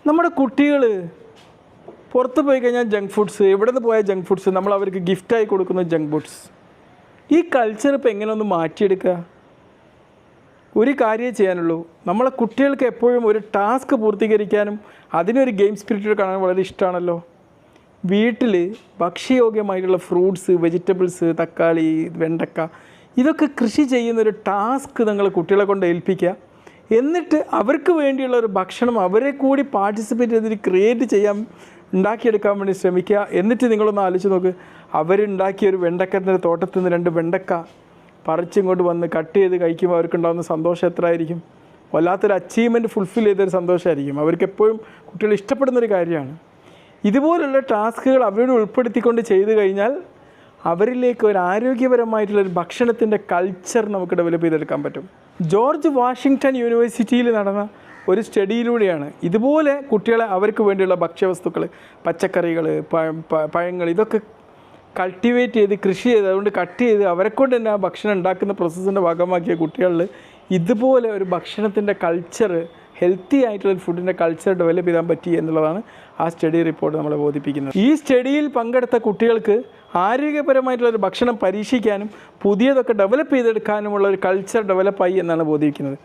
നമ്മുടെ കുട്ടികൾ പുറത്ത് പോയി കഴിഞ്ഞാൽ ജങ്ക് ഫുഡ്സ്, എവിടെ നിന്ന് പോയ ജങ്ക് ഫുഡ്സ്, നമ്മൾ അവർക്ക് ഗിഫ്റ്റായി കൊടുക്കുന്ന ജങ്ക് ഫുഡ്സ്, ഈ കൾച്ചർ ഇപ്പോൾ എങ്ങനെ ഒന്ന് മാറ്റിയെടുക്കുക? ഒരു കാര്യമേ ചെയ്യാനുള്ളൂ. നമ്മളെ കുട്ടികൾക്ക് എപ്പോഴും ഒരു ടാസ്ക് പൂർത്തീകരിക്കാനും അതിനൊരു ഗെയിം സ്പിരിറ്റ് കാണാൻ വളരെ ഇഷ്ടമാണല്ലോ. വീട്ടിൽ ഭക്ഷ്യയോഗ്യമായിട്ടുള്ള ഫ്രൂട്ട്സ്, വെജിറ്റബിൾസ്, തക്കാളി, വെണ്ടക്ക, ഇതൊക്കെ കൃഷി ചെയ്യുന്നൊരു ടാസ്ക് നിങ്ങൾ കുട്ടികളെ കൊണ്ട് ഏൽപ്പിക്കുക. എന്നിട്ട് അവർക്ക് വേണ്ടിയുള്ള ഒരു ഭക്ഷണം അവരെ കൂടി പാർട്ടിസിപ്പേറ്റ് ചെയ്തിട്ട് ക്രിയേറ്റ് ചെയ്യാൻ, ഉണ്ടാക്കിയെടുക്കാൻ വേണ്ടി ശ്രമിക്കുക. എന്നിട്ട് നിങ്ങളൊന്ന് ആലോചിച്ച് നോക്ക്, അവരുണ്ടാക്കിയ ഒരു വെണ്ടക്കത്തിൻ്റെ തോട്ടത്തിൽ നിന്ന് 2 വെണ്ടക്ക പറിച്ചിങ്ങോട്ട് വന്ന് കട്ട് ചെയ്ത് കഴിക്കുമ്പോൾ അവർക്കുണ്ടാകുന്ന സന്തോഷം എത്ര ആയിരിക്കും? വല്ലാത്തൊരു അച്ചീവ്മെൻറ്റ് ഫുൾഫിൽ ചെയ്തൊരു സന്തോഷമായിരിക്കും. അവർക്കെപ്പോഴും കുട്ടികൾ ഇഷ്ടപ്പെടുന്നൊരു കാര്യമാണ്. ഇതുപോലുള്ള ടാസ്കുകൾ അവരോട് ഉൾപ്പെടുത്തിക്കൊണ്ട് ചെയ്തു കഴിഞ്ഞാൽ അവരിലേക്ക് ഒരു ആരോഗ്യപരമായിട്ടുള്ളൊരു ഭക്ഷണത്തിൻ്റെ കൾച്ചർ നമുക്ക് ഡെവലപ്പ് ചെയ്തെടുക്കാൻ പറ്റും. ജോർജ് വാഷിങ്ടൺ യൂണിവേഴ്സിറ്റിയിൽ നടന്ന ഒരു സ്റ്റഡിയിലൂടെയാണ് ഇതുപോലെ കുട്ടികളെ അവർക്ക് വേണ്ടിയുള്ള ഭക്ഷ്യവസ്തുക്കൾ, പച്ചക്കറികൾ, പഴങ്ങൾ, ഇതൊക്കെ കൾട്ടിവേറ്റ് ചെയ്ത് കൃഷി ചെയ്ത് അതുകൊണ്ട് കട്ട് ചെയ്ത് അവരെക്കൊണ്ട് തന്നെ ആ ഭക്ഷണം ഉണ്ടാക്കുന്ന പ്രോസസ്സിൻ്റെ ഭാഗമാക്കിയ കുട്ടികളിൽ ഇതുപോലെ ഒരു ഭക്ഷണത്തിൻ്റെ കൾച്ചർ, ഹെൽത്തി ആയിട്ടുള്ള ഫുഡിൻ്റെ കൾച്ചർ ഡെവലപ്പ് ചെയ്യാൻ പറ്റി എന്നുള്ളതാണ് ആ സ്റ്റഡി റിപ്പോർട്ട് നമ്മളെ ബോധിപ്പിക്കുന്നത്. ഈ സ്റ്റഡിയിൽ പങ്കെടുത്ത കുട്ടികൾക്ക് ആരോഗ്യപരമായിട്ടുള്ളൊരു ഭക്ഷണം പരീക്ഷിക്കാനും പുതിയതൊക്കെ ഡെവലപ്പ് ചെയ്തെടുക്കാനുമുള്ള ഒരു കൾച്ചർ ഡെവലപ്പായി എന്നാണ് ബോധിപ്പിക്കുന്നത്.